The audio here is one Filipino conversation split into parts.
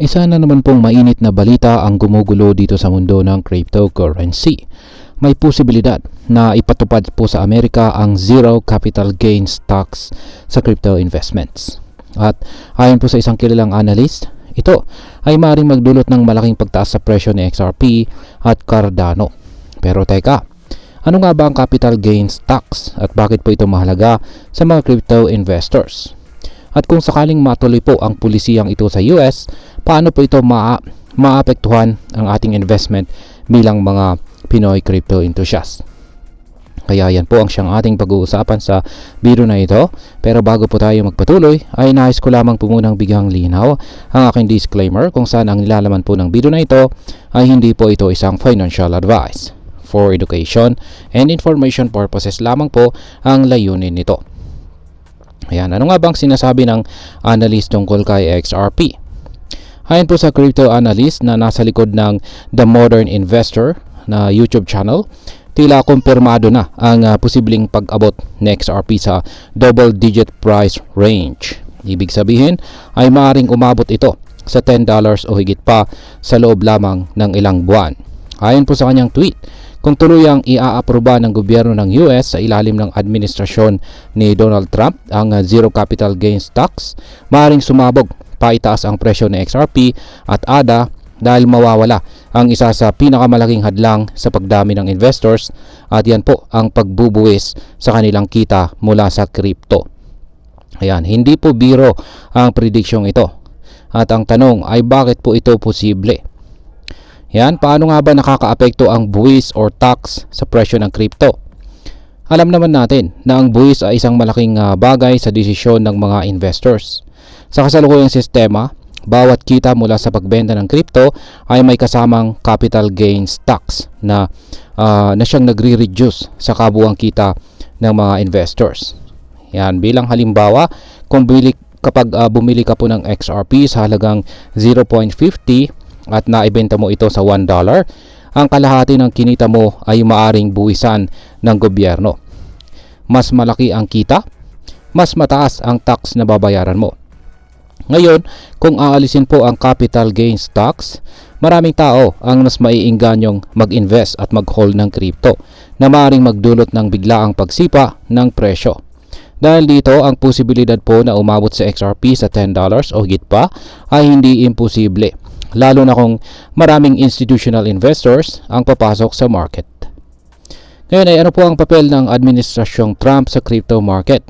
Isa na naman pong mainit na balita ang gumugulo dito sa mundo ng cryptocurrency. May posibilidad na ipatupad po sa Amerika ang zero capital gains tax sa crypto investments. At ayon po sa isang kilalang analyst, ito ay maaaring magdulot ng malaking pagtaas sa presyo ni XRP at Cardano. Pero teka, ano nga ba ang capital gains tax at bakit po ito mahalaga sa mga crypto investors? At kung sakaling matuloy po ang pulisiyang ito sa US, paano po ito maapektuhan ang ating investment bilang mga Pinoy crypto enthusiasts? Kaya yan po ang siyang ating pag-uusapan sa video na ito. Pero bago po tayo magpatuloy, ay nais ko lamang po munang bigyang linaw ang aking disclaimer kung saan ang nilalaman po ng video na ito ay hindi po ito isang financial advice. For education and information purposes lamang po ang layunin nito. Ayan, ano nga bang sinasabi ng analyst tungkol kay XRP? Ayon po sa crypto analyst na nasa likod ng The Modern Investor na YouTube channel, tila kumpirmado na ang posibleng pag-abot ng XRP sa double-digit price range. Ibig sabihin ay maaaring umabot ito sa $10 o higit pa sa loob lamang ng ilang buwan. Ayon po sa kanyang tweet, kung tuluyang ia-aproba ng gobyerno ng US sa ilalim ng administrasyon ni Donald Trump ang zero capital gains tax, maaaring sumabog paitaas ang presyo ng XRP at ADA dahil mawawala ang isa sa pinakamalaking hadlang sa pagdami ng investors at yan po ang pagbubuwis sa kanilang kita mula sa crypto. Ayan, hindi po biro ang prediksyong ito. At ang tanong ay bakit po ito posible? Yan, paano nga ba nakakaapekto ang buwis or tax sa presyo ng crypto? Alam naman natin na ang buwis ay isang malaking bagay sa desisyon ng mga investors. Sa kasalukuyang sistema, bawat kita mula sa pagbenta ng crypto ay may kasamang capital gains tax na siyang nagre-reduce sa kabuuang kita ng mga investors. Yan, bilang halimbawa, kapag bumili ka po ng XRP sa halagang 0.50 at naibenta mo ito sa $1, ang kalahati ng kinita mo ay maaring buwisan ng gobyerno. Mas malaki ang kita, mas mataas ang tax na babayaran mo. Ngayon, kung aalisin po ang capital gains tax, maraming tao ang mas maiingganyong mag-invest at mag-hold ng crypto na maaring magdulot ng biglaang pagsipa ng presyo. Dahil dito, ang posibilidad po na umabot sa XRP sa $10 o higit pa ay hindi imposible, lalo na kung maraming institutional investors ang papasok sa market. Ngayon ay ano po ang papel ng administrasyong Trump sa crypto market?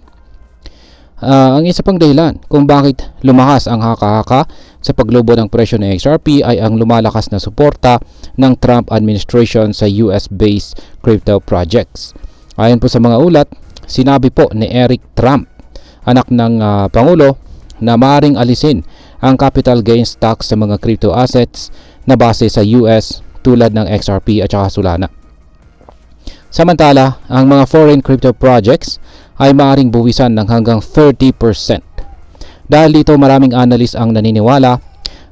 Ang isa pang dahilan kung bakit lumakas ang haka-haka sa paglubo ng presyo ng XRP ay ang lumalakas na suporta ng Trump administration sa US-based crypto projects. Ayon po sa mga ulat, sinabi po ni Eric Trump, anak ng Pangulo, na maaaring alisin ang capital gains tax sa mga crypto assets na base sa US tulad ng XRP at saka Solana. Samantala, ang mga foreign crypto projects ay maaaring buwisan ng hanggang 30%. Dahil dito, maraming analyst ang naniniwala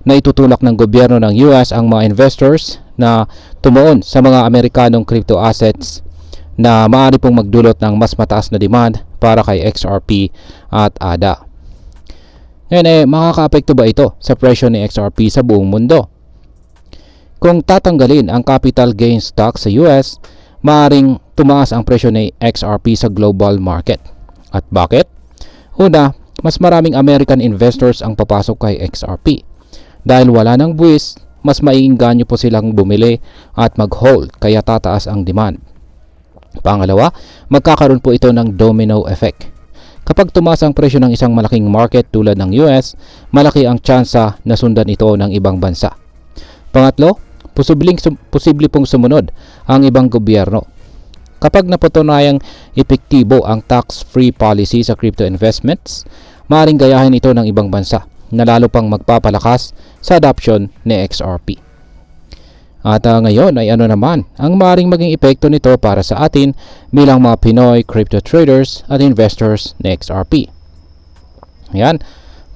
na itutulak ng gobyerno ng US ang mga investors na tumuon sa mga Amerikanong crypto assets na maaari pong magdulot ng mas mataas na demand para kay XRP at ADA. Ngayon makakaapekto ba ito sa presyo ni XRP sa buong mundo? Kung tatanggalin ang capital gains tax sa US, maaaring tumaas ang presyo ni XRP sa global market. At bakit? Una, mas maraming American investors ang papasok kay XRP. Dahil wala ng buwis, mas maiinganyo po silang bumili at mag-hold kaya tataas ang demand. Pangalawa, magkakaroon po ito ng domino effect. Kapag tumaas ang presyo ng isang malaking market tulad ng US, malaki ang tsansa na sundan ito ng ibang bansa. Pangatlo, posible pong sumunod ang ibang gobyerno. Kapag napatunayang epektibo ang tax-free policy sa crypto investments, maaaring gayahin ito ng ibang bansa na lalo pang magpapalakas sa adoption ni XRP. At ngayon ay ano naman ang maaaring maging epekto nito para sa atin bilang mga Pinoy crypto traders at investors ng XRP. Ayan,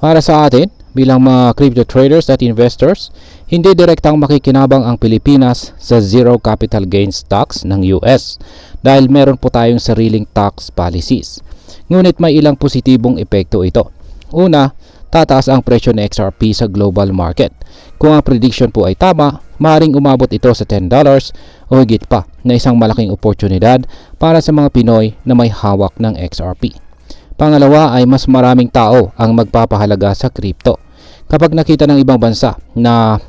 para sa atin bilang mga crypto traders at investors, hindi direktang makikinabang ang Pilipinas sa zero capital gains tax ng US dahil meron po tayong sariling tax policies. Ngunit may ilang positibong epekto ito. Una, tataas ang presyo ng XRP sa global market Kung ang prediction po ay tama, maaaring umabot ito sa $10 o higit pa na isang malaking oportunidad para sa mga Pinoy na may hawak ng XRP. Pangalawa ay mas maraming tao ang magpapahalaga sa crypto. Kapag nakita ng ibang bansa na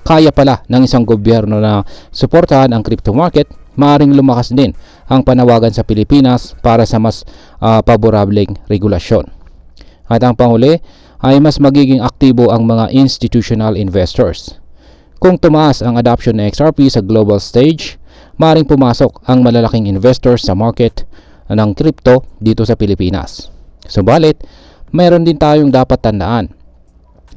kaya pala ng isang gobyerno na suportahan ang crypto market, maaaring lumakas din ang panawagan sa Pilipinas para sa mas paborableng regulasyon. At ang panghuli ay mas magiging aktibo ang mga institutional investors. Kung tumaas ang adoption ng XRP sa global stage, maaaring pumasok ang malalaking investors sa market ng crypto dito sa Pilipinas. Subalit, mayroon din tayong dapat tandaan.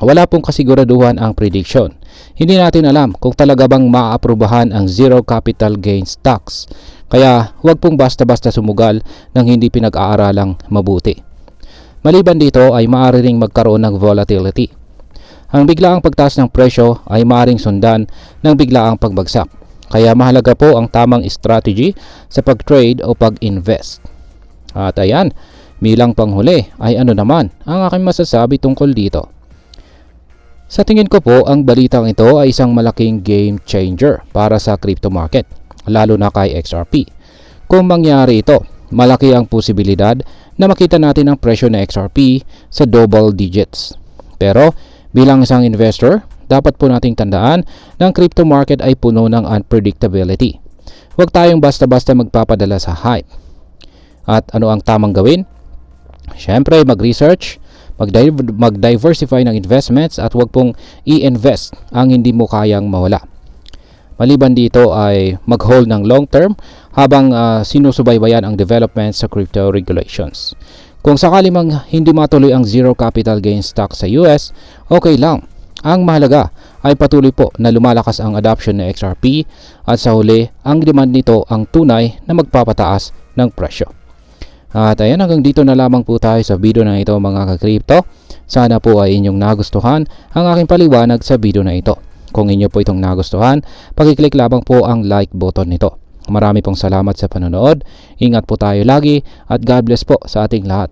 Wala pong kasiguraduhan ang prediction. Hindi natin alam kung talaga bang maaaprubahan ang zero capital gains tax. Kaya huwag pong basta-basta sumugal ng hindi pinag-aaralang mabuti. Maliban dito ay maaari ring magkaroon ng volatility. Ang biglaang pagtaas ng presyo ay maaaring sundan ng biglaang pagbagsak. Kaya mahalaga po ang tamang strategy sa pag-trade o pag-invest. At ayan, bilang panghuli ay ano naman ang aking masasabi tungkol dito. Sa tingin ko po, ang balitang ito ay isang malaking game changer para sa crypto market, lalo na kay XRP. Kung mangyari ito, malaki ang posibilidad na makita natin ang presyo ng XRP sa double digits. Pero bilang isang investor, dapat po nating tandaan na ang crypto market ay puno ng unpredictability. Huwag tayong basta-basta magpapadala sa hype. At ano ang tamang gawin? Siyempre, mag-research, mag-diversify ng investments at huwag pong i-invest ang hindi mo kayang mawala. Maliban dito ay mag-hold ng long term habang sinusubaybayan ang developments sa crypto regulations. Kung sakali mang hindi matuloy ang zero capital gains tax sa US, okay lang. Ang mahalaga ay patuloy po na lumalakas ang adoption ng XRP at sa huli, ang demand nito ang tunay na magpapataas ng presyo. At ayan, hanggang dito na lamang po tayo sa video na ito mga ka-crypto. Sana po ay inyong nagustuhan ang aking paliwanag sa video na ito. Kung inyo po itong nagustuhan, pakiclick lamang po ang like button nito. Marami pong salamat sa panonood. Ingat po tayo lagi at God bless po sa ating lahat.